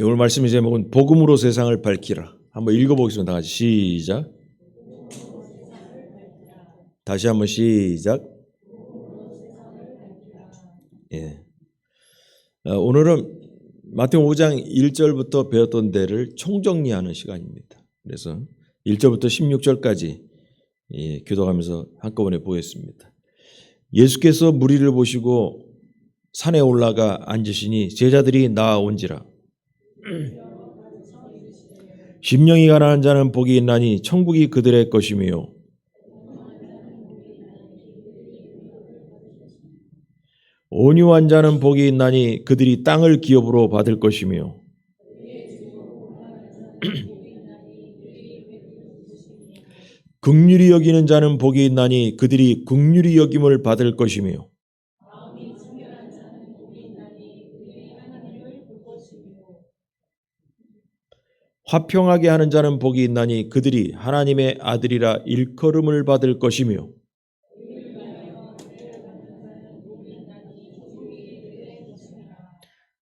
오늘 말씀의 제목은 복음으로 세상을 밝히라. 한번 읽어보겠습니다. 다 같이 시작. 다시 한번 시작. 예. 오늘은 마태복음 5장 1절부터 배웠던 데를 총정리하는 시간입니다. 그래서 1절부터 16절까지 교독하면서 한꺼번에 보겠습니다. 예수께서 무리를 보시고 산에 올라가 앉으시니 제자들이 나아온지라. 심령이 가난한 자는 복이 있나니 천국이 그들의 것이며 온유한 자는 복이 있나니 그들이 땅을 기업으로 받을 것이며 긍휼히 여기는 자는 복이 있나니 그들이 긍휼히 여김을 받을 것이며 화평하게 하는 자는 복이 있나니 그들이 하나님의 아들이라 일컬음을 받을 것이며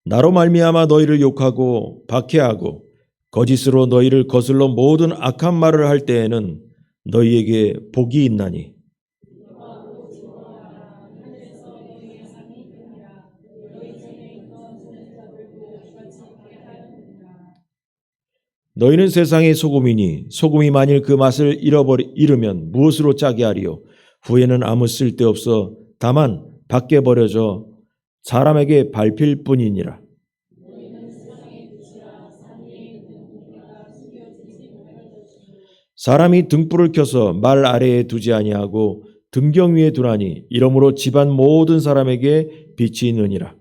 나로 말미암아 너희를 욕하고 박해하고 거짓으로 너희를 거슬러 모든 악한 말을 할 때에는 너희에게 복이 있나니 너희는 세상의 소금이니 소금이 만일 그 맛을 잃으면 무엇으로 짜게 하리요? 후에는 아무 쓸데없어 다만 밖에 버려져 사람에게 밟힐 뿐이니라. 사람이 등불을 켜서 말 아래에 두지 아니하고 등경 위에 두나니 이러므로 집안 모든 사람에게 빛이 있느니라.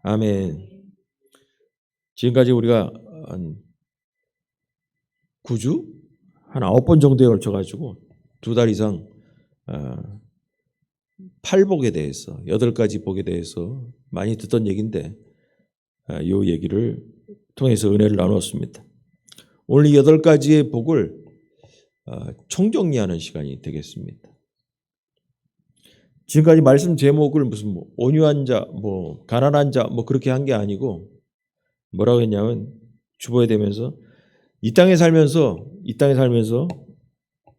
아멘. 지금까지 우리가 한 9주? 한 9번 정도에 걸쳐가지고 2달 이상 8복에 대해서 8가지 복에 대해서 많이 듣던 얘기인데 이 얘기를 통해서 은혜를 나눴습니다. 오늘 이 8가지의 복을 총정리하는 시간이 되겠습니다. 지금까지 말씀 제목을 무슨 온유한 자, 가난한 자, 그렇게 한 게 아니고 뭐라고 했냐면 주보에 되면서 이 땅에 살면서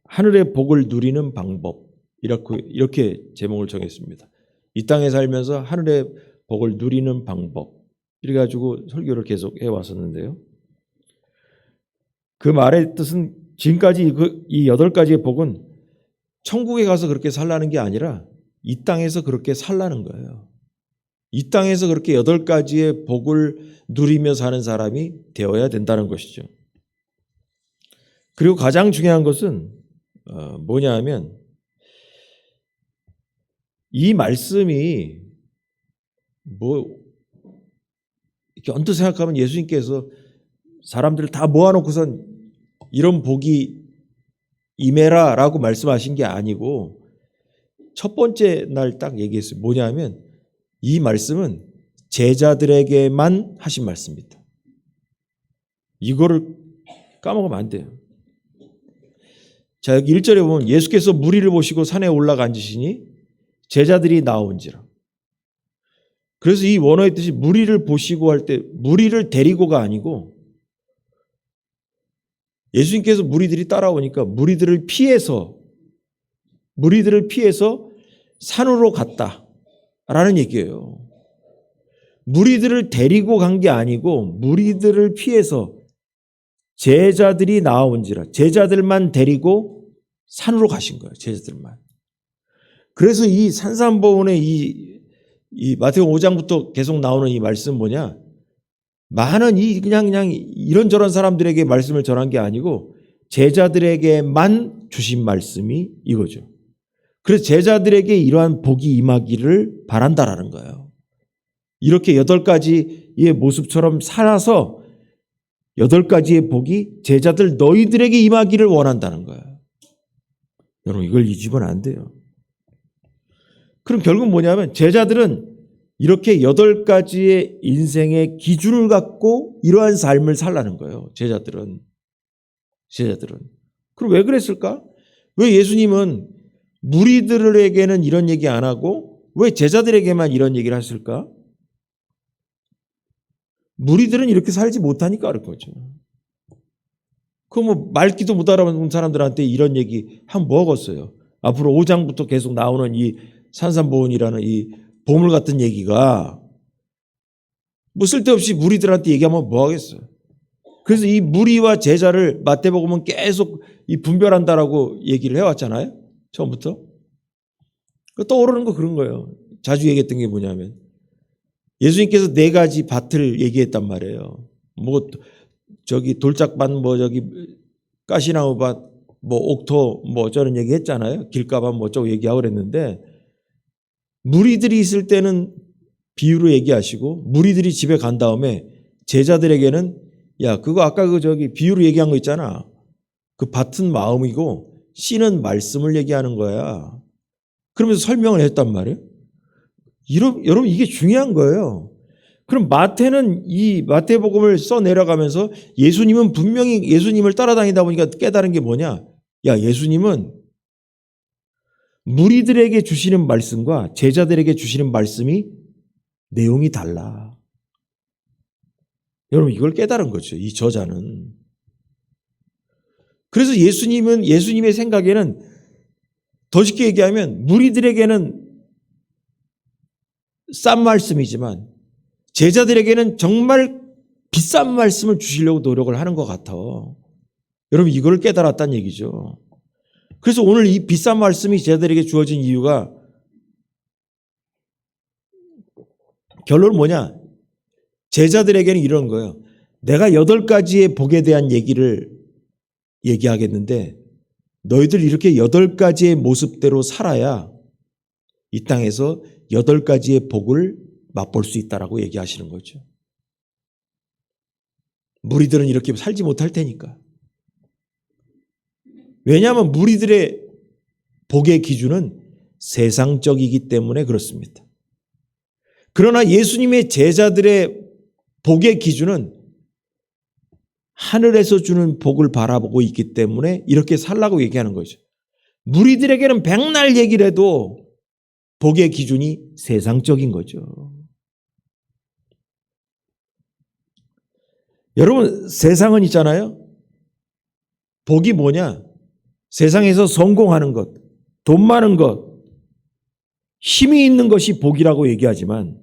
하늘의 복을 누리는 방법 이렇게 제목을 정했습니다. 이 땅에 살면서 하늘의 복을 누리는 방법 이래 가지고 설교를 계속 해왔었는데요. 그 말의 뜻은 지금까지 이 8가지의 복은 천국에 가서 그렇게 살라는 게 아니라 이 땅에서 그렇게 살라는 거예요. 이 땅에서 그렇게 8가지의 복을 누리며 사는 사람이 되어야 된다는 것이죠. 그리고 가장 중요한 것은 뭐냐 하면 이 말씀이 이렇게 언뜻 생각하면 예수님께서 사람들을 다 모아놓고선 이런 복이 임해라 라고 말씀하신 게 아니고 첫 번째 날 딱 얘기했어요. 뭐냐 하면 이 말씀은 제자들에게만 하신 말씀입니다. 이거를 까먹으면 안 돼요. 자, 여기 1절에 보면 예수께서 무리를 보시고 산에 올라가 앉으시니 제자들이 나온지라. 그래서 이 원어의 뜻이 무리를 보시고 할 때 무리를 데리고가 아니고 예수님께서 무리들이 따라오니까 무리들을 피해서 산으로 갔다라는 얘기예요. 무리들을 데리고 간 게 아니고 무리들을 피해서 제자들이 나아온지라. 제자들만 데리고 산으로 가신 거예요. 제자들만. 그래서 이 산상보훈의 이 마태복음 5장부터 계속 나오는 이 말씀 뭐냐? 많은 그냥 이런저런 사람들에게 말씀을 전한 게 아니고 제자들에게만 주신 말씀이 이거죠. 그래서 제자들에게 이러한 복이 임하기를 바란다라는 거예요. 이렇게 8가지의 모습처럼 살아서 8가지의 복이 제자들 너희들에게 임하기를 원한다는 거예요. 여러분 이걸 잊으면 안 돼요. 그럼 결국 뭐냐면 제자들은 이렇게 8가지의 인생의 기준을 갖고 이러한 삶을 살라는 거예요. 제자들은. 그럼 왜 그랬을까? 왜 예수님은 무리들에게는 이런 얘기 안 하고 왜 제자들에게만 이런 얘기를 하실까? 무리들은 이렇게 살지 못하니까 그럴 거죠. 뭐 말귀도 못 알아듣는 사람들한테 이런 얘기 하면 뭐하겠어요. 앞으로 5장부터 계속 나오는 이 산산보훈이라는 이 보물 같은 얘기가 뭐 쓸데없이 무리들한테 얘기하면 뭐하겠어요. 그래서 이 무리와 제자를 마태복음은 계속 이 분별한다라고 얘기를 해왔잖아요. 처음부터. 떠오르는 거 그런 거예요. 자주 얘기했던 게 뭐냐면 예수님께서 4가지 밭을 얘기했단 말이에요. 뭐 저기 돌짝밭, 뭐 저기 가시나무밭, 뭐 옥토, 뭐 저런 얘기 했잖아요. 길가밭 뭐 저거 얘기하고 그랬는데 무리들이 있을 때는 비유로 얘기하시고 무리들이 집에 간 다음에 제자들에게는 야 그거 아까 그 저기 비유로 얘기한 거 있잖아. 그 밭은 마음이고 씨는 말씀을 얘기하는 거야. 그러면서 설명을 했단 말이에요. 여러분 이게 중요한 거예요. 그럼 마태는 이 마태복음을 써 내려가면서 예수님은 분명히 예수님을 따라다니다 보니까 깨달은 게 뭐냐? 야 예수님은 무리들에게 주시는 말씀과 제자들에게 주시는 말씀이 내용이 달라. 여러분 이걸 깨달은 거죠. 이 저자는. 그래서 예수님은 예수님의 생각에는 더 쉽게 얘기하면 무리들에게는 싼 말씀이지만 제자들에게는 정말 비싼 말씀을 주시려고 노력을 하는 것 같아. 여러분 이걸 깨달았다는 얘기죠. 그래서 오늘 이 비싼 말씀이 제자들에게 주어진 이유가 결론은 뭐냐? 제자들에게는 이런 거예요. 내가 8가지의 복에 대한 얘기를 얘기하겠는데 너희들 이렇게 8가지의 모습대로 살아야 이 땅에서 8가지의 복을 맛볼 수 있다라고 얘기하시는 거죠. 무리들은 이렇게 살지 못할 테니까. 왜냐하면 무리들의 복의 기준은 세상적이기 때문에 그렇습니다. 그러나 예수님의 제자들의 복의 기준은 하늘에서 주는 복을 바라보고 있기 때문에 이렇게 살라고 얘기하는 거죠. 무리들에게는 백날 얘기를 해도 복의 기준이 세상적인 거죠. 여러분 세상은 있잖아요. 복이 뭐냐? 세상에서 성공하는 것, 돈 많은 것, 힘이 있는 것이 복이라고 얘기하지만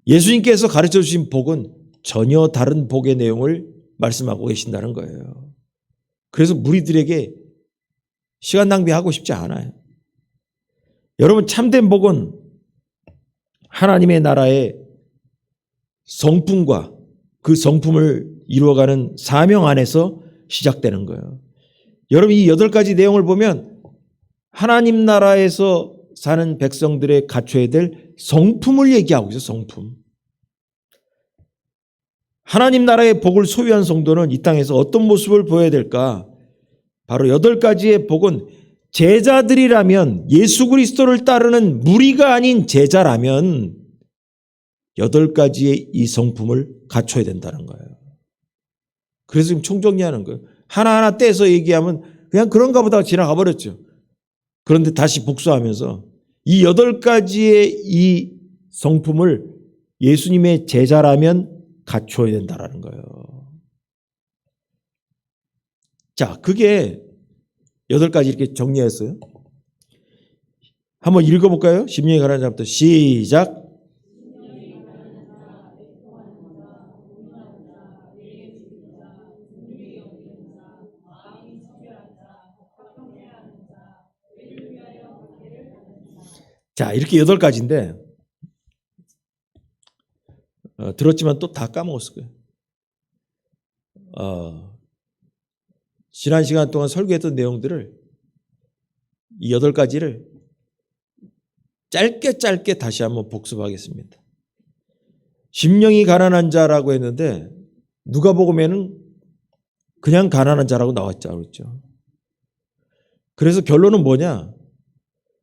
예수님께서 가르쳐 주신 복은 전혀 다른 복의 내용을 말씀하고 계신다는 거예요. 그래서 무리들에게 시간 낭비하고 싶지 않아요. 여러분 참된 복은 하나님의 나라의 성품과 그 성품을 이루어가는 사명 안에서 시작되는 거예요. 여러분 이 8가지 내용을 보면 하나님 나라에서 사는 백성들의 갖춰야 될 성품을 얘기하고 있어요. 성품. 하나님 나라의 복을 소유한 성도는 이 땅에서 어떤 모습을 보여야 될까? 바로 8가지의 복은 제자들이라면 예수 그리스도를 따르는 무리가 아닌 제자라면 8가지의 이 성품을 갖춰야 된다는 거예요. 그래서 지금 총정리하는 거예요. 하나하나 떼서 얘기하면 그냥 그런가 보다 지나가 버렸죠. 그런데 다시 복수하면서 이 8가지의 이 성품을 예수님의 제자라면 갖춰야 된다는 거예요. 자, 그게 8가지 이렇게 정리했어요. 한번 읽어볼까요? 심령이 가라앉은 자부터 시작. 자, 이렇게 8가지인데 들었지만 또 다 까먹었을 거예요. 지난 시간 동안 설교했던 내용들을 이 8가지를 짧게 다시 한번 복습하겠습니다. 심령이 가난한 자라고 했는데 누가복음에는 그냥 가난한 자라고 나왔죠. 그렇죠? 그래서 결론은 뭐냐?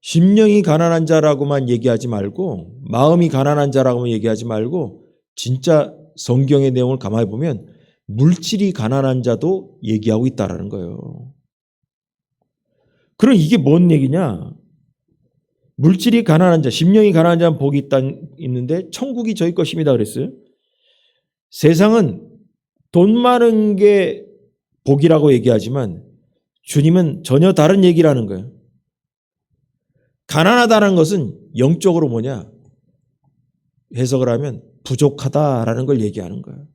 심령이 가난한 자라고만 얘기하지 말고 마음이 가난한 자라고만 얘기하지 말고 진짜 성경의 내용을 가만히 보면 물질이 가난한 자도 얘기하고 있다라는 거예요. 그럼 이게 뭔 얘기냐? 물질이 가난한 자, 심령이 가난한 자는 복이 있는데 천국이 저희 것입니다 그랬어요. 세상은 돈 많은 게 복이라고 얘기하지만 주님은 전혀 다른 얘기를 하는 거예요. 가난하다는 것은 영적으로 뭐냐? 해석을 하면 부족하다라는 걸 얘기하는 거예요.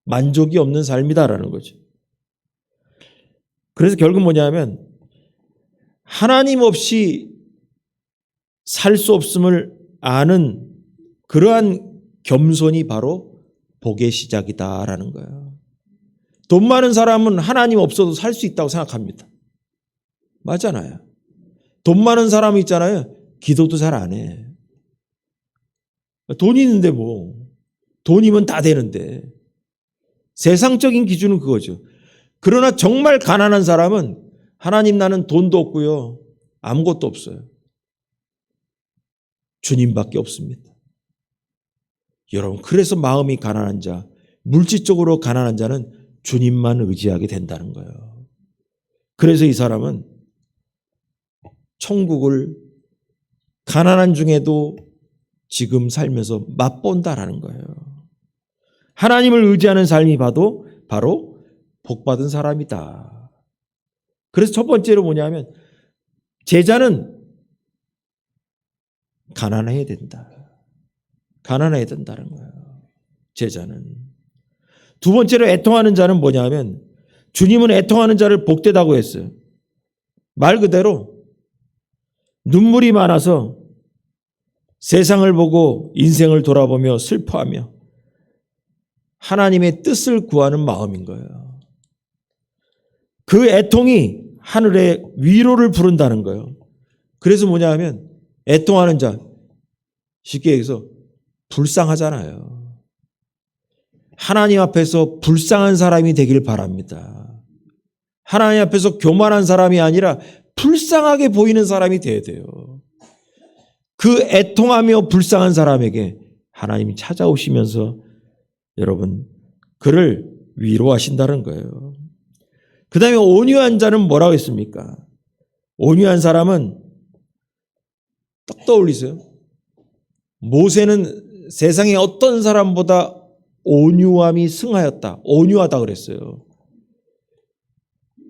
만족이 없는 삶이다라는 거죠. 그래서 결국 뭐냐면 하나님 없이 살 수 없음을 아는 그러한 겸손이 바로 복의 시작이다라는 거예요. 돈 많은 사람은 하나님 없어도 살 수 있다고 생각합니다. 맞잖아요. 돈 많은 사람이 있잖아요. 기도도 잘 안 해. 돈 있는데 뭐. 돈이면 다 되는데. 세상적인 기준은 그거죠. 그러나 정말 가난한 사람은 하나님 나는 돈도 없고요. 아무것도 없어요. 주님밖에 없습니다. 여러분, 그래서 마음이 가난한 자, 물질적으로 가난한 자는 주님만 의지하게 된다는 거예요. 그래서 이 사람은 천국을 가난한 중에도 지금 살면서 맛본다라는 거예요. 하나님을 의지하는 삶이 바로 복받은 사람이다. 그래서 첫 번째로 뭐냐면 제자는 가난해야 된다. 가난해야 된다는 거예요. 제자는. 두 번째로 애통하는 자는 뭐냐면 주님은 애통하는 자를 복되다고 했어요. 말 그대로 눈물이 많아서 세상을 보고 인생을 돌아보며 슬퍼하며 하나님의 뜻을 구하는 마음인 거예요. 그 애통이 하늘의 위로를 부른다는 거예요. 그래서 뭐냐 하면 애통하는 자, 쉽게 얘기해서 불쌍하잖아요. 하나님 앞에서 불쌍한 사람이 되길 바랍니다. 하나님 앞에서 교만한 사람이 아니라 불쌍하게 보이는 사람이 돼야 돼요. 그 애통하며 불쌍한 사람에게 하나님이 찾아오시면서 여러분 그를 위로하신다는 거예요. 그 다음에 온유한 자는 뭐라고 했습니까? 온유한 사람은 딱 떠올리세요. 모세는 세상에 어떤 사람보다 온유함이 승하였다. 온유하다 그랬어요.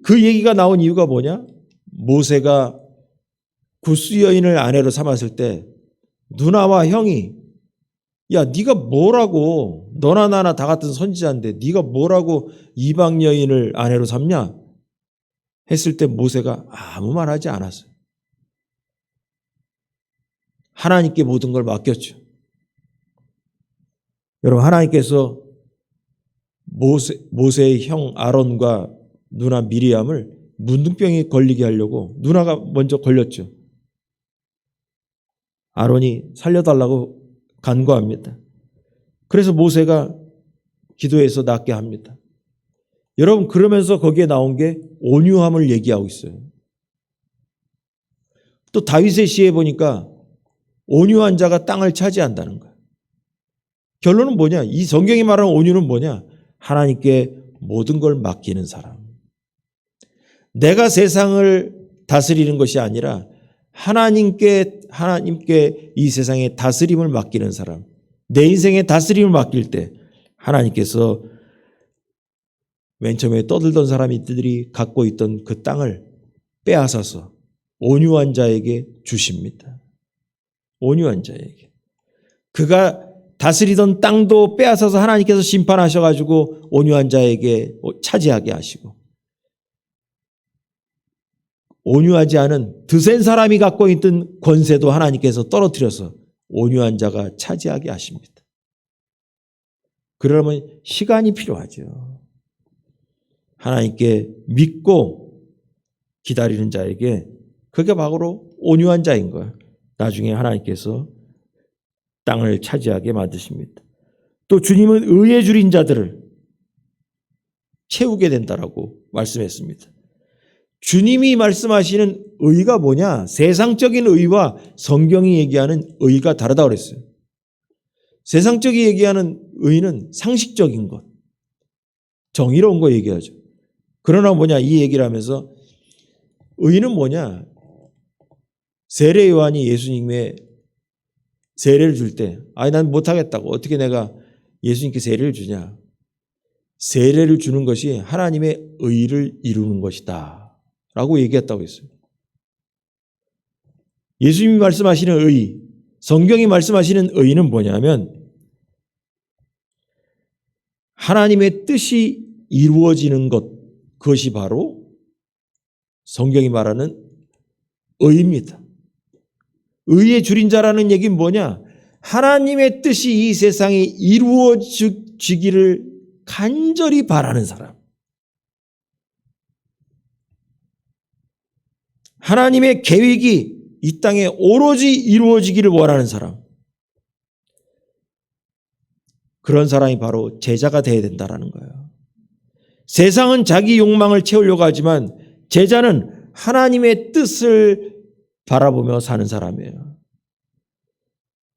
그 얘기가 나온 이유가 뭐냐? 모세가 구스 여인을 아내로 삼았을 때 누나와 형이 야 네가 뭐라고 너나 나나 다 같은 선지자인데 네가 뭐라고 이방 여인을 아내로 삼냐? 했을 때 모세가 아무 말 하지 않았어요. 하나님께 모든 걸 맡겼죠. 여러분 하나님께서 모세의 형 아론과 누나 미리암을 문둥병이 걸리게 하려고 누나가 먼저 걸렸죠. 아론이 살려달라고 간구합니다. 그래서 모세가 기도해서 낫게 합니다. 여러분 그러면서 거기에 나온 게 온유함을 얘기하고 있어요. 또 다윗의 시에 보니까 온유한 자가 땅을 차지한다는 거예요. 결론은 뭐냐? 이 성경이 말하는 온유는 뭐냐? 하나님께 모든 걸 맡기는 사람. 내가 세상을 다스리는 것이 아니라 하나님께 이 세상의 다스림을 맡기는 사람. 내 인생의 다스림을 맡길 때 하나님께서 맨 처음에 떠들던 사람들이 갖고 있던 그 땅을 빼앗아서 온유한 자에게 주십니다. 온유한 자에게. 그가 다스리던 땅도 빼앗아서 하나님께서 심판하셔가지고 온유한 자에게 차지하게 하시고 온유하지 않은 드센 사람이 갖고 있던 권세도 하나님께서 떨어뜨려서 온유한 자가 차지하게 하십니다. 그러려면 시간이 필요하죠. 하나님께 믿고 기다리는 자에게 그게 바로 온유한 자인 거예요. 나중에 하나님께서 땅을 차지하게 만드십니다. 또 주님은 의에 줄인 자들을 채우게 된다라고 말씀했습니다. 주님이 말씀하시는 의가 뭐냐? 세상적인 의와 성경이 얘기하는 의가 다르다고 그랬어요. 세상적이 얘기하는 의는 상식적인 것, 정의로운 거 얘기하죠. 그러나 뭐냐? 이 얘기를 하면서 의는 뭐냐? 세례 요한이 예수님의 세례를 줄 때, 난 못하겠다고. 어떻게 내가 예수님께 세례를 주냐? 세례를 주는 것이 하나님의 의를 이루는 것이다 라고 얘기했다고 했어요. 예수님이 말씀하시는 의, 성경이 말씀하시는 의는 뭐냐면 하나님의 뜻이 이루어지는 것, 그것이 바로 성경이 말하는 의입니다. 의의 줄인 자라는 얘기는 뭐냐? 하나님의 뜻이 이 세상에 이루어지기를 간절히 바라는 사람. 하나님의 계획이 이 땅에 오로지 이루어지기를 원하는 사람. 그런 사람이 바로 제자가 되어야 된다는 거예요. 세상은 자기 욕망을 채우려고 하지만 제자는 하나님의 뜻을 바라보며 사는 사람이에요.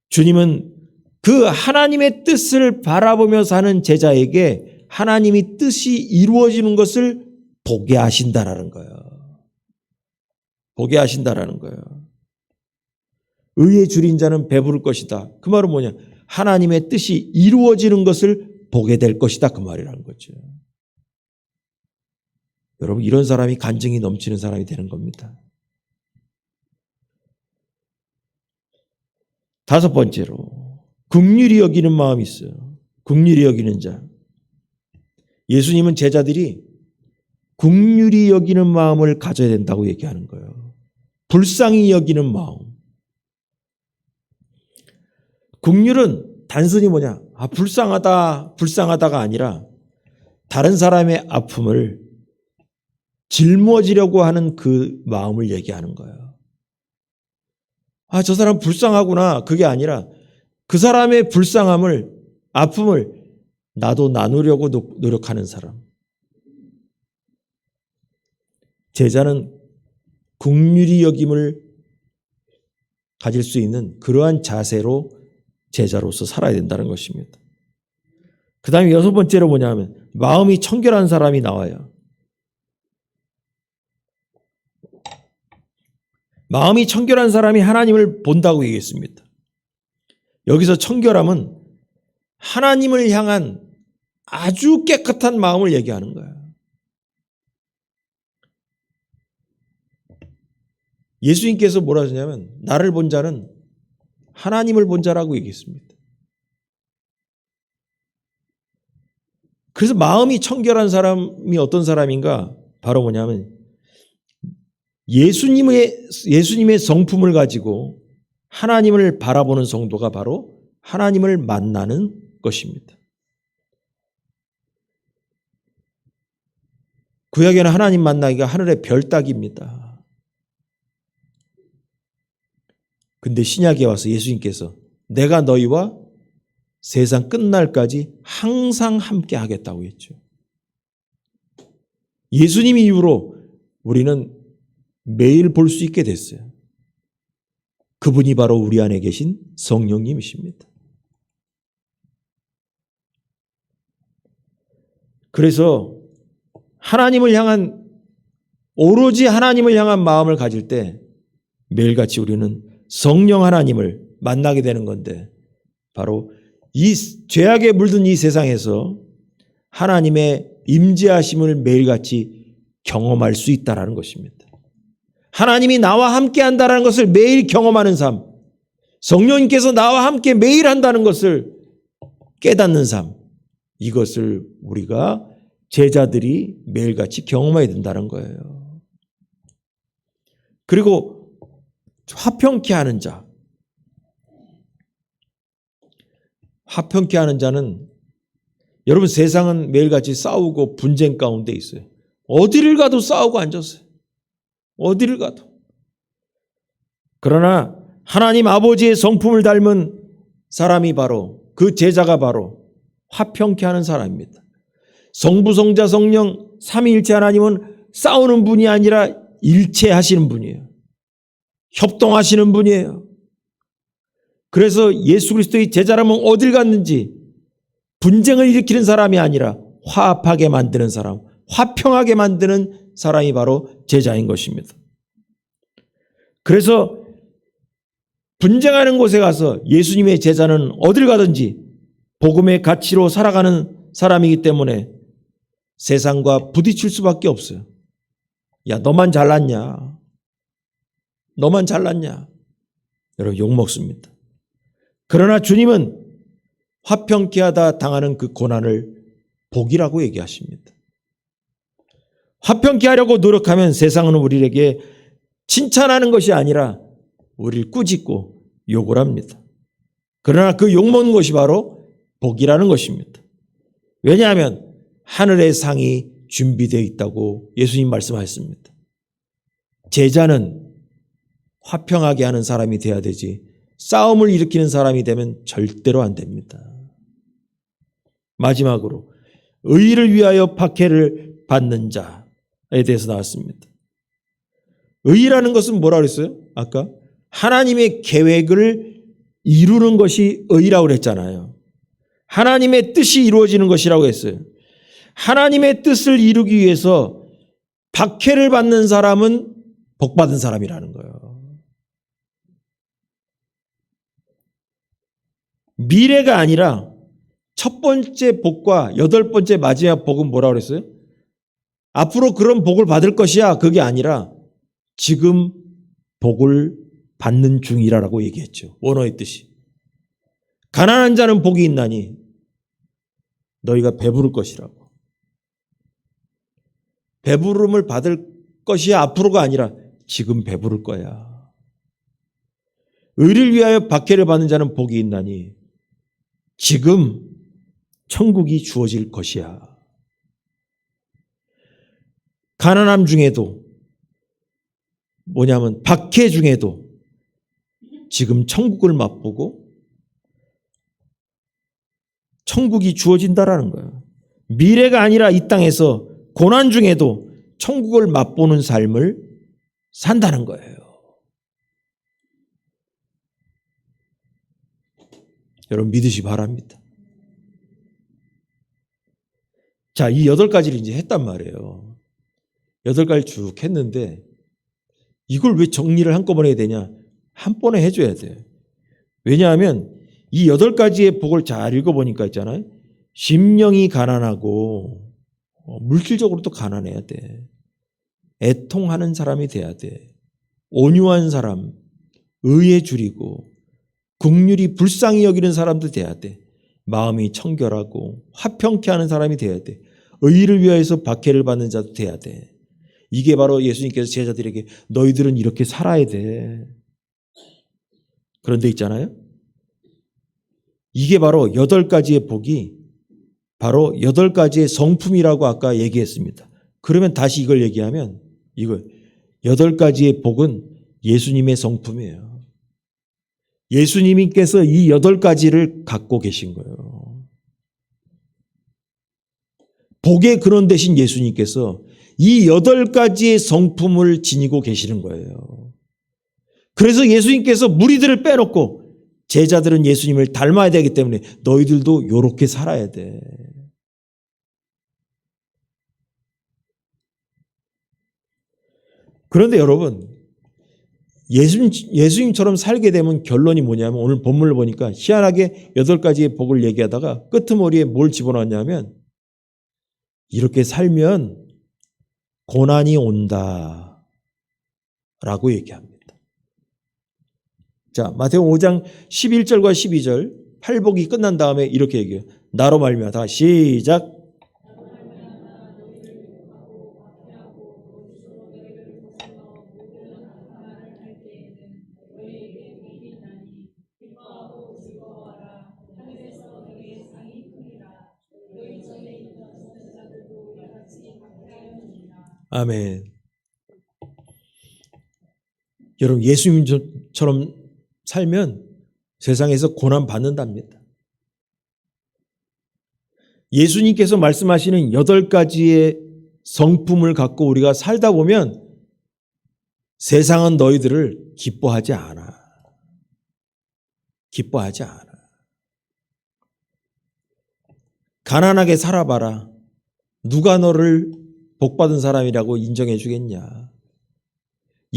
주님은 그 하나님의 뜻을 바라보며 사는 제자에게 하나님이 뜻이 이루어지는 것을 보게 하신다라는 거예요. 보게 하신다라는 거예요. 의에 줄인 자는 배부를 것이다. 그 말은 뭐냐? 하나님의 뜻이 이루어지는 것을 보게 될 것이다. 그 말이라는 거죠. 여러분, 이런 사람이 간증이 넘치는 사람이 되는 겁니다. 다섯 번째로 긍휼히 여기는 마음이 있어요. 긍휼히 여기는 자. 예수님은 제자들이 긍휼히 여기는 마음을 가져야 된다고 얘기하는 거예요. 불쌍히 여기는 마음. 긍휼은 단순히 뭐냐? 불쌍하다가 아니라 다른 사람의 아픔을 짊어지려고 하는 그 마음을 얘기하는 거예요. 저 사람 불쌍하구나. 그게 아니라 그 사람의 불쌍함을, 아픔을 나도 나누려고 노력하는 사람. 제자는 긍휼히 여김을 가질 수 있는 그러한 자세로 제자로서 살아야 된다는 것입니다. 그 다음에 여섯 번째로 뭐냐 하면 마음이 청결한 사람이 나와요. 마음이 청결한 사람이 하나님을 본다고 얘기했습니다. 여기서 청결함은 하나님을 향한 아주 깨끗한 마음을 얘기하는 거예요. 예수님께서 뭐라 하셨냐면 나를 본 자는 하나님을 본 자라고 얘기했습니다. 그래서 마음이 청결한 사람이 어떤 사람인가? 바로 뭐냐면 예수님의 성품을 가지고 하나님을 바라보는 성도가 바로 하나님을 만나는 것입니다. 구약에는 하나님 만나기가 하늘의 별 따기입니다. 근데 신약에 와서 예수님께서 내가 너희와 세상 끝날까지 항상 함께 하겠다고 했죠. 예수님 이후로 우리는 매일 볼 수 있게 됐어요. 그분이 바로 우리 안에 계신 성령님이십니다. 그래서 오로지 하나님을 향한 마음을 가질 때 매일같이 우리는 성령 하나님을 만나게 되는 건데 바로 이 죄악에 물든 이 세상에서 하나님의 임재하심을 매일같이 경험할 수 있다는 것입니다. 하나님이 나와 함께 한다는 것을 매일 경험하는 삶, 성령님께서 나와 함께 매일 한다는 것을 깨닫는 삶, 이것을 우리가 제자들이 매일같이 경험해야 된다는 거예요. 그리고 화평케 하는 자. 화평케 하는 자는 여러분 세상은 매일같이 싸우고 분쟁 가운데 있어요. 어디를 가도 싸우고 앉았어요. 어디를 가도. 그러나 하나님 아버지의 성품을 닮은 사람이 바로 그 제자가 바로 화평케 하는 사람입니다. 성부, 성자, 성령 삼위일체 하나님은 싸우는 분이 아니라 일체하시는 분이에요. 협동하시는 분이에요. 그래서 예수 그리스도의 제자라면 어딜 갔는지 분쟁을 일으키는 사람이 아니라 화합하게 만드는 사람, 화평하게 만드는 사람이 바로 제자인 것입니다. 그래서 분쟁하는 곳에 가서 예수님의 제자는 어딜 가든지 복음의 가치로 살아가는 사람이기 때문에 세상과 부딪힐 수밖에 없어요. 야, 너만 잘났냐? 너만 잘났냐? 여러분 욕먹습니다. 그러나 주님은 화평케 하다 당하는 그 고난을 복이라고 얘기하십니다. 화평케 하려고 노력하면 세상은 우리에게 칭찬하는 것이 아니라 우리를 꾸짖고 욕을 합니다. 그러나 그 욕먹는 것이 바로 복이라는 것입니다. 왜냐하면 하늘의 상이 준비되어 있다고 예수님 말씀하셨습니다. 제자는 화평하게 하는 사람이 돼야 되지 싸움을 일으키는 사람이 되면 절대로 안 됩니다. 마지막으로 의를 위하여 박해를 받는 자에 대해서 나왔습니다. 의라는 것은 뭐라고 그랬어요? 아까 하나님의 계획을 이루는 것이 의라고 그랬잖아요. 하나님의 뜻이 이루어지는 것이라고 했어요. 하나님의 뜻을 이루기 위해서 박해를 받는 사람은 복받은 사람이라는 거예요. 미래가 아니라 첫 번째 복과 8번째 마지막 복은 뭐라고 그랬어요? 앞으로 그런 복을 받을 것이야. 그게 아니라 지금 복을 받는 중이라고 얘기했죠. 원어의 뜻이. 가난한 자는 복이 있나니 너희가 배부를 것이라고. 배부름을 받을 것이 앞으로가 아니라 지금 배부를 거야. 의를 위하여 박해를 받는 자는 복이 있나니 지금 천국이 주어질 것이야. 가난함 중에도 뭐냐면 박해 중에도 지금 천국을 맛보고 천국이 주어진다라는 거예요. 미래가 아니라 이 땅에서 고난 중에도 천국을 맛보는 삶을 산다는 거예요. 여러분 믿으시 바랍니다. 자, 이 8가지를 이제 했단 말이에요. 8가지 쭉 했는데 이걸 왜 정리를 한꺼번에 해야 되냐? 한 번에 해줘야 돼요. 왜냐하면 이 8가지의 복을 잘 읽어보니까 있잖아요. 심령이 가난하고 물질적으로 또 가난해야 돼. 애통하는 사람이 돼야 돼. 온유한 사람, 의에 줄이고 긍휼히 불쌍히 여기는 사람도 돼야 돼. 마음이 청결하고 화평케 하는 사람이 돼야 돼. 의를 위하여서 박해를 받는 자도 돼야 돼. 이게 바로 예수님께서 제자들에게 너희들은 이렇게 살아야 돼. 그런데 있잖아요. 이게 바로 8가지의 복이 바로 8가지의 성품이라고 아까 얘기했습니다. 그러면 다시 이걸 얘기하면 이거 8가지의 복은 예수님의 성품이에요. 예수님께서 이 8가지를 갖고 계신 거예요. 복의 근원 되신 예수님께서 이 8가지의 성품을 지니고 계시는 거예요. 그래서 예수님께서 무리들을 빼놓고 제자들은 예수님을 닮아야 되기 때문에 너희들도 이렇게 살아야 돼. 그런데 여러분, 예수님처럼 살게 되면 결론이 뭐냐면 오늘 본문을 보니까 희한하게 8가지의 복을 얘기하다가 끄트머리에 뭘 집어넣었냐면 이렇게 살면 고난이 온다 라고 얘기합니다. 자, 마태복음 5장 11절과 12절 팔복이 끝난 다음에 이렇게 얘기해요. 나로 말미암아 다 시작. 아멘. 여러분 예수님처럼 살면 세상에서 고난 받는답니다. 예수님께서 말씀하시는 8가지의 성품을 갖고 우리가 살다 보면 세상은 너희들을 기뻐하지 않아. 기뻐하지 않아. 가난하게 살아봐라. 누가 너를 복받은 사람이라고 인정해 주겠냐.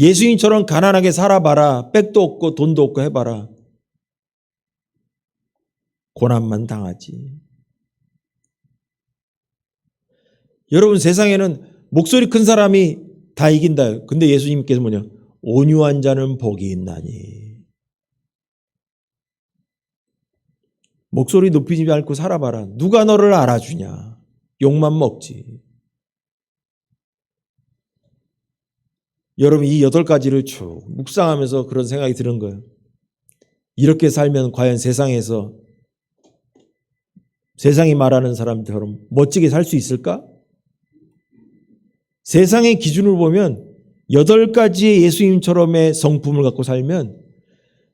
예수님처럼 가난하게 살아봐라. 백도 없고 돈도 없고 해봐라. 고난만 당하지. 여러분, 세상에는 목소리 큰 사람이 다 이긴다. 근데 예수님께서 뭐냐? 온유한 자는 복이 있나니. 목소리 높이지 않고 살아봐라. 누가 너를 알아주냐? 욕만 먹지. 여러분, 이 8가지를 쭉 묵상하면서 그런 생각이 드는 거예요. 이렇게 살면 과연 세상에서 세상이 말하는 사람처럼 멋지게 살 수 있을까? 세상의 기준을 보면 8가지의 예수님처럼의 성품을 갖고 살면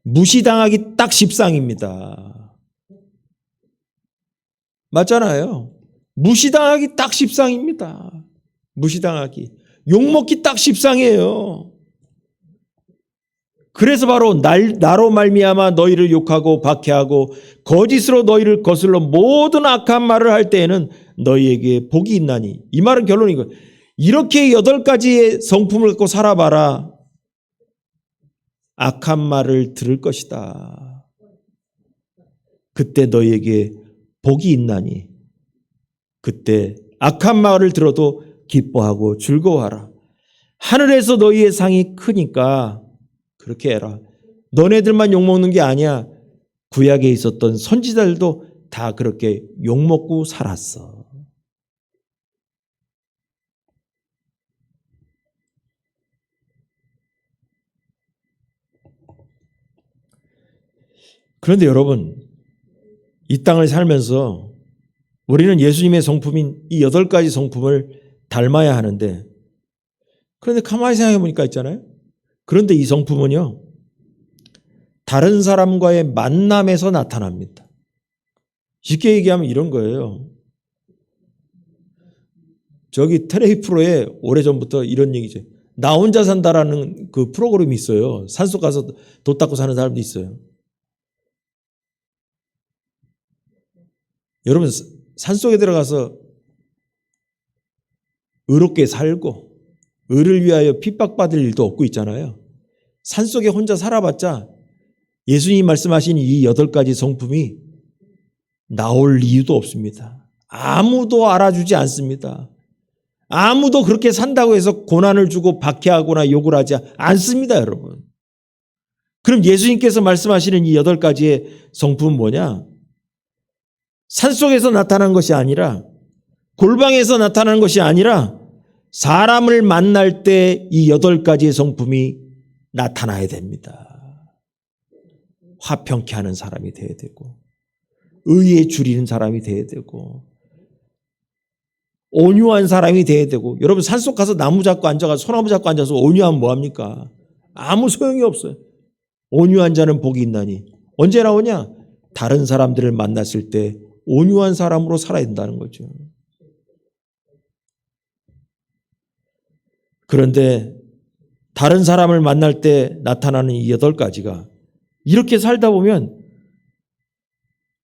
무시당하기 딱 10상입니다. 맞잖아요. 무시당하기 딱 10상입니다. 무시당하기. 욕먹기 딱 10상이에요. 그래서 바로 나로 말미암아 너희를 욕하고 박해하고 거짓으로 너희를 거슬러 모든 악한 말을 할 때에는 너희에게 복이 있나니. 이 말은 결론인 거예요. 이렇게 8가지의 성품을 갖고 살아봐라. 악한 말을 들을 것이다. 그때 너희에게 복이 있나니. 그때 악한 말을 들어도 기뻐하고 즐거워하라. 하늘에서 너희의 상이 크니까 그렇게 해라. 너네들만 욕먹는 게 아니야. 구약에 있었던 선지자들도 다 그렇게 욕먹고 살았어. 그런데 여러분, 이 땅을 살면서 우리는 예수님의 성품인 이 8가지 성품을 닮아야 하는데, 그런데 가만히 생각해 보니까 있잖아요. 그런데 이 성품은요, 다른 사람과의 만남에서 나타납니다. 쉽게 얘기하면 이런 거예요. 저기 텔레비 프로에 오래전부터 이런 얘기죠. 나 혼자 산다라는 그 프로그램이 있어요. 산속 가서 돛 닦고 사는 사람도 있어요. 여러분, 산속에 들어가서 의롭게 살고 의를 위하여 핍박받을 일도 없고 있잖아요. 산속에 혼자 살아봤자 예수님이 말씀하신 이 8가지 성품이 나올 이유도 없습니다. 아무도 알아주지 않습니다. 아무도 그렇게 산다고 해서 고난을 주고 박해하거나 욕을 하지 않습니다, 여러분. 그럼 예수님께서 말씀하시는 이 8가지의 성품은 뭐냐? 산속에서 나타난 것이 아니라, 골방에서 나타나는 것이 아니라 사람을 만날 때 이 8가지의 성품이 나타나야 됩니다. 화평케 하는 사람이 돼야 되고, 의에 줄이는 사람이 돼야 되고, 온유한 사람이 돼야 되고. 여러분, 산속 가서 나무 잡고 앉아서 소나무 잡고 앉아서 온유하면 뭐합니까? 아무 소용이 없어요. 온유한 자는 복이 있나니. 언제 나오냐? 다른 사람들을 만났을 때 온유한 사람으로 살아야 된다는 거죠. 그런데 다른 사람을 만날 때 나타나는 이 8가지가 이렇게 살다 보면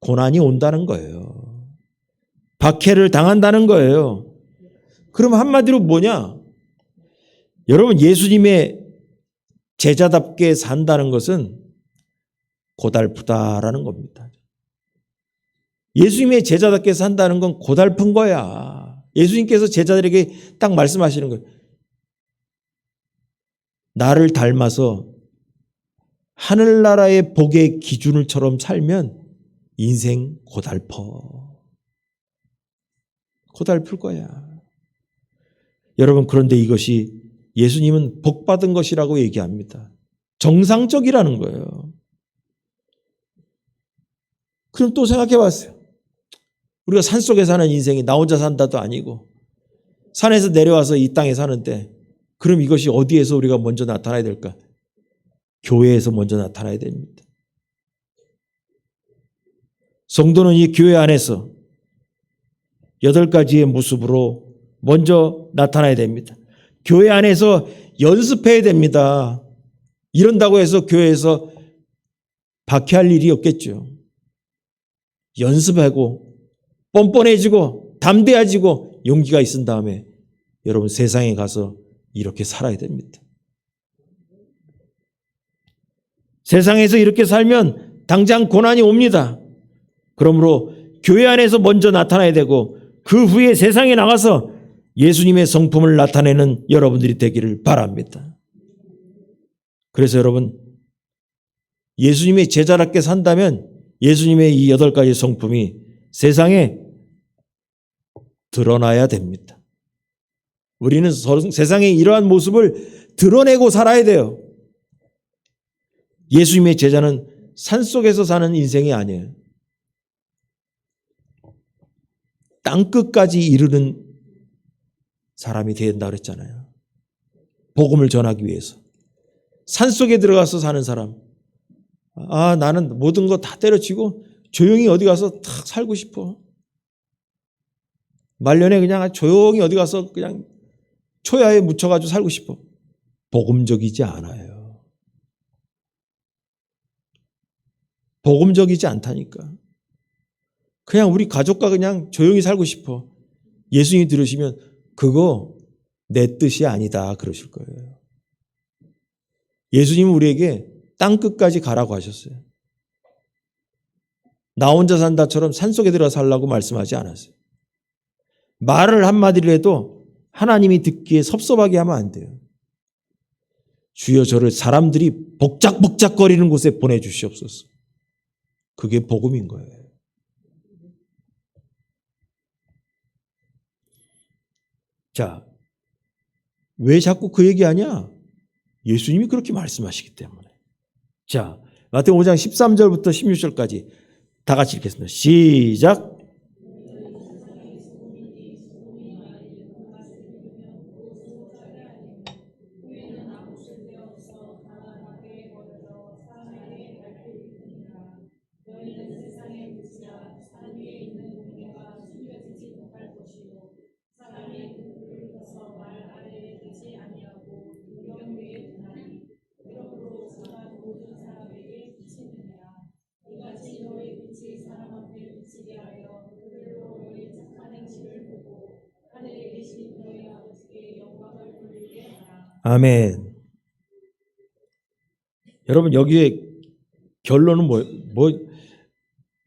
고난이 온다는 거예요. 박해를 당한다는 거예요. 그럼 한마디로 뭐냐? 여러분, 예수님의 제자답게 산다는 것은 고달프다라는 겁니다. 예수님의 제자답게 산다는 건 고달픈 거야. 예수님께서 제자들에게 딱 말씀하시는 거예요. 나를 닮아서 하늘나라의 복의 기준을처럼 살면 인생 고달퍼. 고달플 거야. 여러분, 그런데 이것이 예수님은 복받은 것이라고 얘기합니다. 정상적이라는 거예요. 그럼 또 생각해 봤어요. 우리가 산속에 사는 인생이 나 혼자 산다도 아니고 산에서 내려와서 이 땅에 사는데, 그럼 이것이 어디에서 우리가 먼저 나타나야 될까? 교회에서 먼저 나타나야 됩니다. 성도는 이 교회 안에서 8가지의 모습으로 먼저 나타나야 됩니다. 교회 안에서 연습해야 됩니다. 이런다고 해서 교회에서 박해할 일이 없겠죠. 연습하고 뻔뻔해지고 담대해지고 용기가 있은 다음에 여러분, 세상에 가서 이렇게 살아야 됩니다. 세상에서 이렇게 살면 당장 고난이 옵니다. 그러므로 교회 안에서 먼저 나타나야 되고 그 후에 세상에 나가서 예수님의 성품을 나타내는 여러분들이 되기를 바랍니다. 그래서 여러분, 예수님의 제자답게 산다면 예수님의 이 8가지 성품이 세상에 드러나야 됩니다. 우리는 세상에 이러한 모습을 드러내고 살아야 돼요. 예수님의 제자는 산속에서 사는 인생이 아니에요. 땅끝까지 이르는 사람이 된다 그랬잖아요. 복음을 전하기 위해서. 산속에 들어가서 사는 사람. 나는 모든 거 다 때려치고 조용히 어디 가서 탁 살고 싶어. 말년에 그냥 조용히 어디 가서 그냥 초야에 묻혀가지고 살고 싶어. 복음적이지 않아요. 복음적이지 않다니까. 그냥 우리 가족과 그냥 조용히 살고 싶어. 예수님이 들으시면 그거 내 뜻이 아니다 그러실 거예요. 예수님은 우리에게 땅끝까지 가라고 하셨어요. 나 혼자 산다처럼 산속에 들어 살라고 말씀하지 않았어요. 말을 한마디를 해도 하나님이 듣기에 섭섭하게 하면 안 돼요. 주여 저를 사람들이 복작복작거리는 곳에 보내주시옵소서. 그게 복음인 거예요. 자, 왜 자꾸 그 얘기하냐? 예수님이 그렇게 말씀하시기 때문에. 자, 마태복음 5장 13절부터 16절까지 다 같이 읽겠습니다. 시작. 아멘. 여러분 여기에 결론은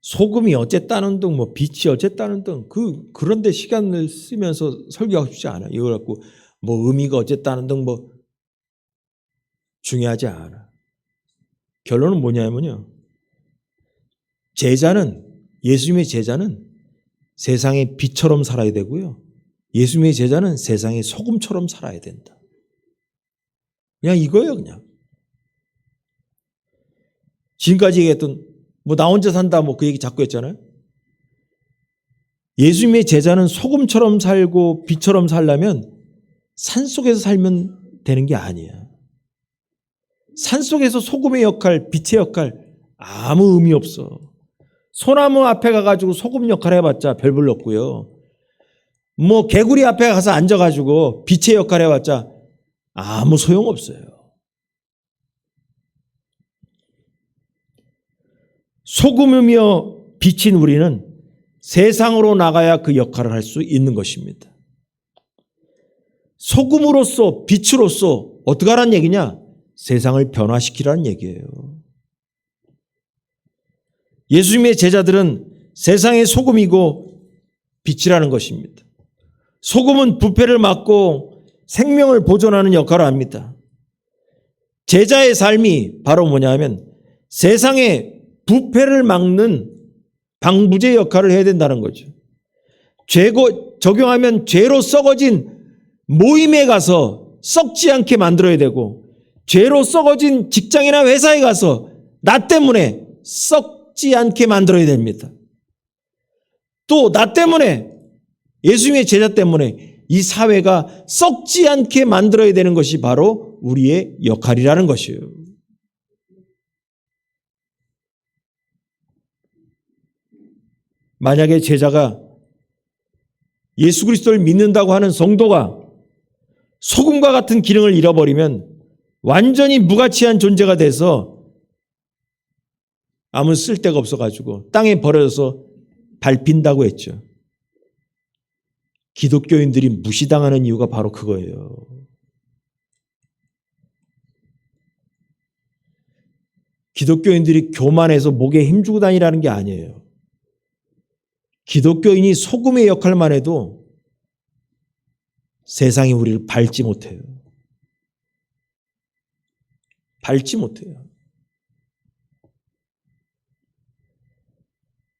소금이 어쨌다는 등 빛이 어쨌다는 등 그런데 시간을 쓰면서 설교하고 싶지 않아. 이걸 갖고 의미가 어쨌다는 등 중요하지 않아. 결론은 뭐냐면요. 예수님의 제자는 세상의 빛처럼 살아야 되고요. 예수님의 제자는 세상의 소금처럼 살아야 된다. 그냥 이거예요, 그냥. 지금까지 얘기했던 나 혼자 산다 그 얘기 자꾸 했잖아요. 예수님의 제자는 소금처럼 살고 빛처럼 살려면 산속에서 살면 되는 게 아니에요. 산속에서 소금의 역할, 빛의 역할 아무 의미 없어. 소나무 앞에 가가지고 소금 역할 해봤자 별 볼 없고요. 개구리 앞에 가서 앉아가지고 빛의 역할 해봤자 아무 소용없어요. 소금이며 빛인 우리는 세상으로 나가야 그 역할을 할 수 있는 것입니다. 소금으로서 빛으로서 어떻게 하라는 얘기냐? 세상을 변화시키라는 얘기예요. 예수님의 제자들은 세상의 소금이고 빛이라는 것입니다. 소금은 부패를 막고 생명을 보존하는 역할을 합니다. 제자의 삶이 바로 뭐냐면 세상의 부패를 막는 방부제 역할을 해야 된다는 거죠. 적용하면 죄로 썩어진 모임에 가서 썩지 않게 만들어야 되고, 죄로 썩어진 직장이나 회사에 가서 나 때문에 썩지 않게 만들어야 됩니다. 또 나 때문에, 예수님의 제자 때문에 이 사회가 썩지 않게 만들어야 되는 것이 바로 우리의 역할이라는 것이에요. 만약에 제자가 예수 그리스도를 믿는다고 하는 성도가 소금과 같은 기능을 잃어버리면 완전히 무가치한 존재가 돼서 아무 쓸데가 없어가지고 땅에 버려져서 밟힌다고 했죠. 기독교인들이 무시당하는 이유가 바로 그거예요. 기독교인들이 교만해서 목에 힘주고 다니라는 게 아니에요. 기독교인이 소금의 역할만 해도 세상이 우리를 밟지 못해요. 밟지 못해요.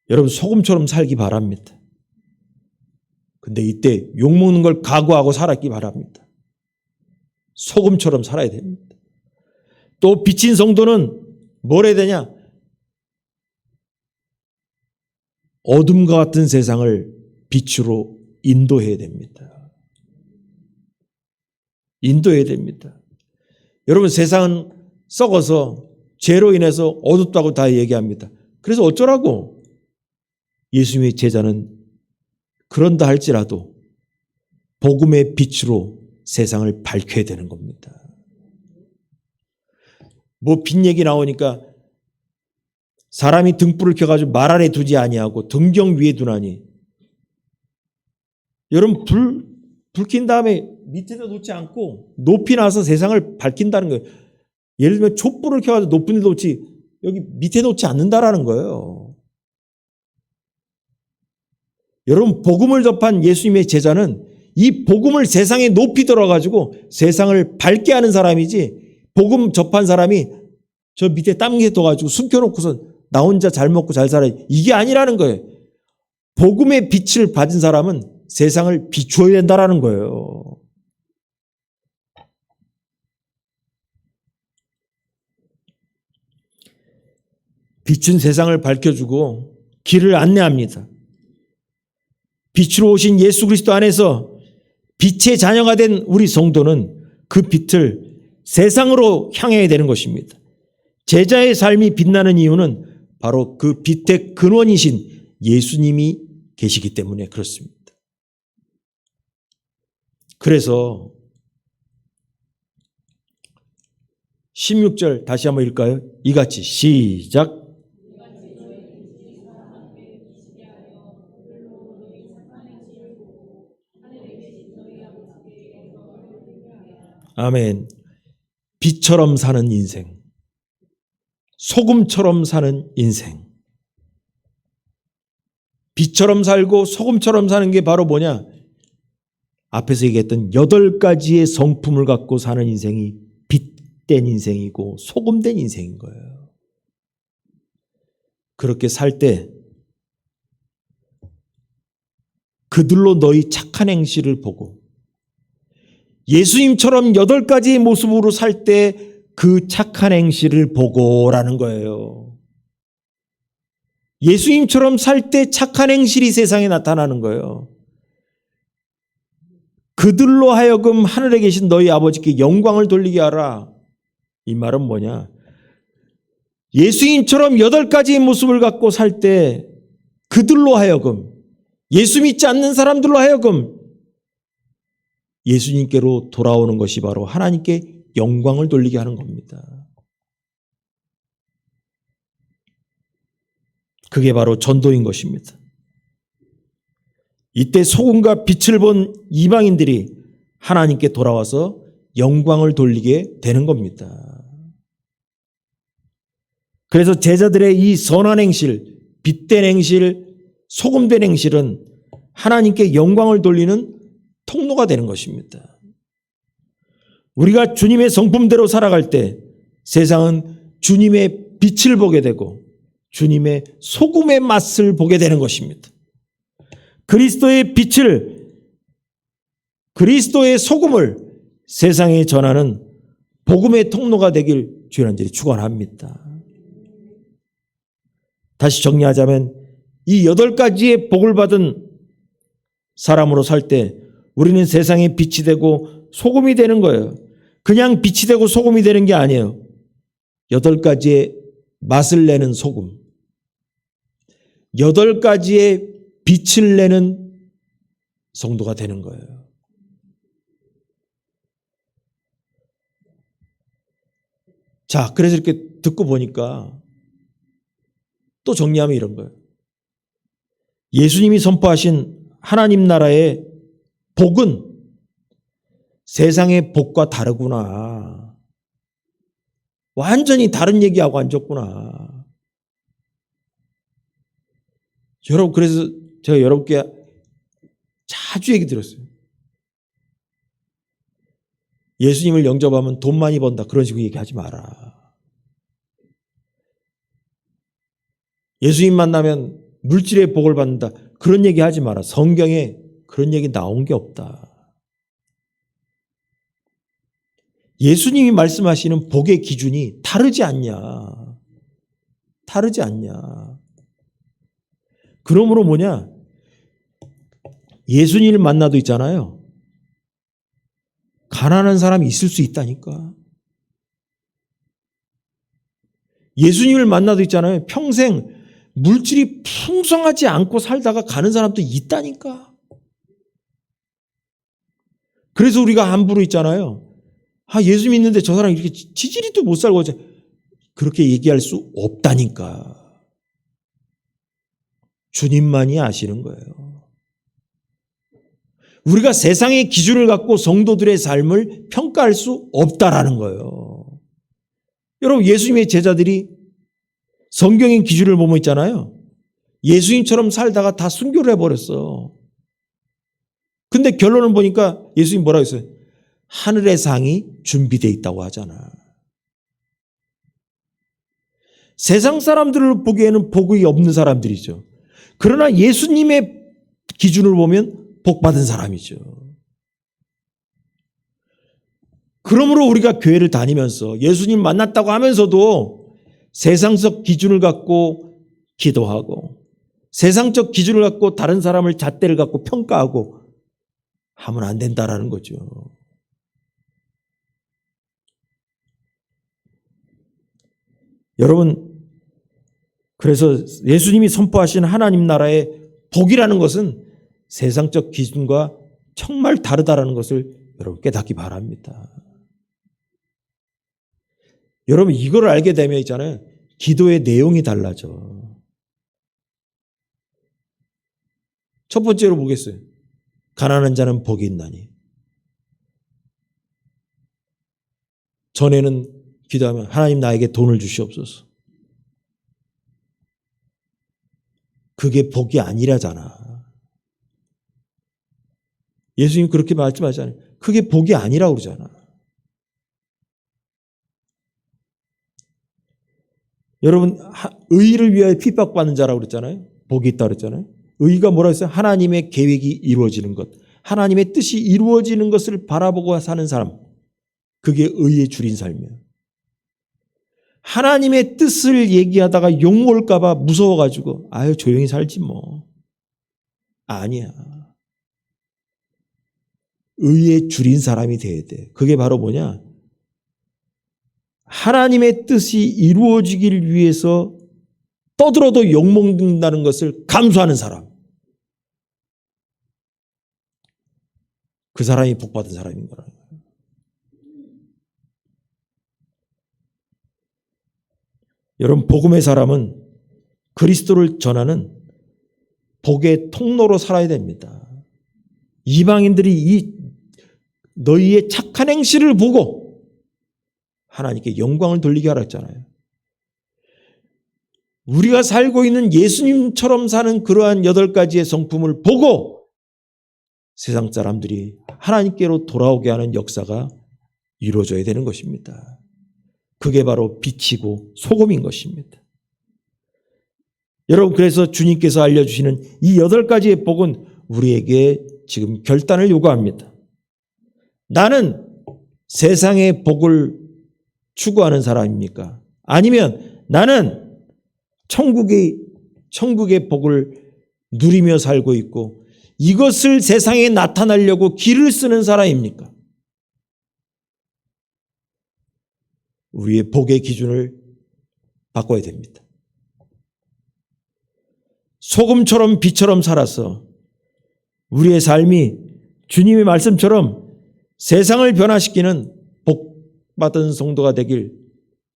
여러분 소금처럼 살기 바랍니다. 근데 이때 욕먹는 걸 각오하고 살았기 바랍니다. 소금처럼 살아야 됩니다. 또 비친 성도는 뭘 해야 되냐? 어둠과 같은 세상을 빛으로 인도해야 됩니다. 인도해야 됩니다. 여러분 세상은 썩어서 죄로 인해서 어둡다고 다 얘기합니다. 그래서 어쩌라고? 예수님의 제자는 그런다 할지라도 복음의 빛으로 세상을 밝혀야 되는 겁니다. 뭐 빛 얘기 나오니까 사람이 등불을 켜가지고 말 아래 두지 아니하고 등경 위에 두나니, 여러분 불 킨 다음에 밑에다 놓지 않고 높이 나서 세상을 밝힌다는 거예요. 예를 들면 촛불을 켜가지고 높은 데 놓지 여기 밑에 놓지 않는다라는 거예요. 여러분 복음을 접한 예수님의 제자는 이 복음을 세상에 높이 들어가지고 세상을 밝게 하는 사람이지, 복음 접한 사람이 저 밑에 땅에 둬가지고 숨겨놓고서 나 혼자 잘 먹고 잘 살아, 이게 아니라는 거예요. 복음의 빛을 받은 사람은 세상을 비추어야 된다라는 거예요. 빛은 세상을 밝혀주고 길을 안내합니다. 빛으로 오신 예수 그리스도 안에서 빛의 자녀가 된 우리 성도는 그 빛을 세상으로 향해야 되는 것입니다. 제자의 삶이 빛나는 이유는 바로 그 빛의 근원이신 예수님이 계시기 때문에 그렇습니다. 그래서 16절 다시 한번 읽을까요? 이같이 시작. 아멘. 빛처럼 사는 인생, 소금처럼 사는 인생. 빛처럼 살고 소금처럼 사는 게 바로 뭐냐? 앞에서 얘기했던 8가지의 성품을 갖고 사는 인생이 빛된 인생이고 소금된 인생인 거예요. 그렇게 살 때 그들로 너희 착한 행실을 보고, 예수님처럼 8가지의 모습으로 살 때 그 착한 행실을 보고라는 거예요. 예수님처럼 살 때 착한 행실이 세상에 나타나는 거예요. 그들로 하여금 하늘에 계신 너희 아버지께 영광을 돌리게 하라. 이 말은 뭐냐? 예수님처럼 8가지의 모습을 갖고 살 때 그들로 하여금, 예수 믿지 않는 사람들로 하여금 예수님께로 돌아오는 것이 바로 하나님께 영광을 돌리게 하는 겁니다. 그게 바로 전도인 것입니다. 이때 소금과 빛을 본 이방인들이 하나님께 돌아와서 영광을 돌리게 되는 겁니다. 그래서 제자들의 이 선한 행실, 빛된 행실, 소금된 행실은 하나님께 영광을 돌리는 통로가 되는 것입니다. 우리가 주님의 성품대로 살아갈 때 세상은 주님의 빛을 보게 되고 주님의 소금의 맛을 보게 되는 것입니다. 그리스도의 빛을, 그리스도의 소금을 세상에 전하는 복음의 통로가 되길 주님들이 축원합니다. 다시 정리하자면 이 8가지의 복을 받은 사람으로 살 때 우리는 세상에 빛이 되고 소금이 되는 거예요. 그냥 빛이 되고 소금이 되는 게 아니에요. 8가지의 맛을 내는 소금, 8가지의 빛을 내는 성도가 되는 거예요. 자, 그래서 이렇게 듣고 보니까 또 정리하면 이런 거예요. 예수님이 선포하신 하나님 나라의 복은 세상의 복과 다르구나. 완전히 다른 얘기하고 앉았구나. 여러분, 그래서 제가 여러분께 자주 얘기 드렸어요. 예수님을 영접하면 돈 많이 번다. 그런 식으로 얘기하지 마라. 예수님 만나면 물질의 복을 받는다. 그런 얘기 하지 마라. 성경에 그런 얘기 나온 게 없다. 예수님이 말씀하시는 복의 기준이 다르지 않냐. 다르지 않냐. 그러므로 뭐냐. 예수님을 만나도 있잖아요. 가난한 사람이 있을 수 있다니까. 예수님을 만나도 있잖아요. 평생 물질이 풍성하지 않고 살다가 가는 사람도 있다니까. 그래서 우리가 함부로 있잖아요. 예수 믿는데 저 사람 이렇게 지지리도 못 살고 그렇게 얘기할 수 없다니까. 주님만이 아시는 거예요. 우리가 세상의 기준을 갖고 성도들의 삶을 평가할 수 없다라는 거예요. 여러분, 예수님의 제자들이 성경의 기준을 보면 있잖아요. 예수님처럼 살다가 다 순교를 해버렸어. 근데 결론을 보니까 예수님 뭐라고 했어요? 하늘의 상이 준비되어 있다고 하잖아. 세상 사람들을 보기에는 복이 없는 사람들이죠. 그러나 예수님의 기준을 보면 복 받은 사람이죠. 그러므로 우리가 교회를 다니면서 예수님 만났다고 하면서도 세상적 기준을 갖고 기도하고 세상적 기준을 갖고 다른 사람을 잣대를 갖고 평가하고 하면 안 된다라는 거죠. 여러분, 그래서 예수님이 선포하신 하나님 나라의 복이라는 것은 세상적 기준과 정말 다르다라는 것을 여러분 깨닫기 바랍니다. 여러분, 이걸 알게 되면 있잖아요. 기도의 내용이 달라져. 첫 번째로 보겠어요. 가난한 자는 복이 있나니. 전에는 기도하면 하나님 나에게 돈을 주시옵소서. 그게 복이 아니라잖아. 예수님 그렇게 말씀하잖아요. 그게 복이 아니라고 그러잖아. 여러분, 의를 위하여 핍박받는 자라고 그랬잖아요. 복이 있다고 그랬잖아요. 의가 뭐라고 했어요? 하나님의 계획이 이루어지는 것. 하나님의 뜻이 이루어지는 것을 바라보고 사는 사람. 그게 의의 줄인 삶이에요. 하나님의 뜻을 얘기하다가 욕먹을까 봐 무서워가지고 조용히 살지 뭐. 아니야. 의의 줄인 사람이 돼야 돼. 그게 바로 뭐냐? 하나님의 뜻이 이루어지기를 위해서 떠들어도 욕먹는다는 것을 감수하는 사람. 그 사람이 복받은 사람인 거라는 거예요. 여러분, 복음의 사람은 그리스도를 전하는 복의 통로로 살아야 됩니다. 이방인들이 너희의 착한 행실을 보고 하나님께 영광을 돌리게 하라 했잖아요. 우리가 살고 있는 예수님처럼 사는 그러한 8가지의 성품을 보고 세상 사람들이 하나님께로 돌아오게 하는 역사가 이루어져야 되는 것입니다. 그게 바로 빛이고 소금인 것입니다. 여러분, 그래서 주님께서 알려주시는 이 8가지의 복은 우리에게 지금 결단을 요구합니다. 나는 세상의 복을 추구하는 사람입니까? 아니면 나는 천국의 복을 누리며 살고 있고 이것을 세상에 나타내려고 길을 쓰는 사람입니까? 우리의 복의 기준을 바꿔야 됩니다. 소금처럼 빛처럼 살아서 우리의 삶이 주님의 말씀처럼 세상을 변화시키는 복받은 성도가 되길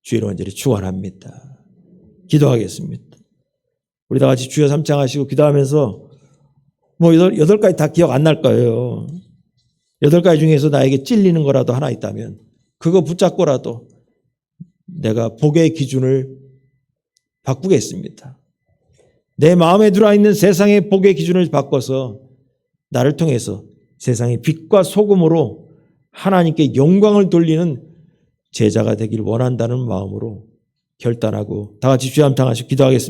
주의 이름으로 축원합니다. 기도하겠습니다. 우리 다 같이 주여 삼창하시고 기도하면서 8가지 다 기억 안 날 거예요. 8가지 중에서 나에게 찔리는 거라도 하나 있다면 그거 붙잡고라도 내가 복의 기준을 바꾸겠습니다. 내 마음에 들어있는 세상의 복의 기준을 바꿔서 나를 통해서 세상의 빛과 소금으로 하나님께 영광을 돌리는 제자가 되길 원한다는 마음으로 결단하고 다 같이 주여 함께 기도하겠습니다.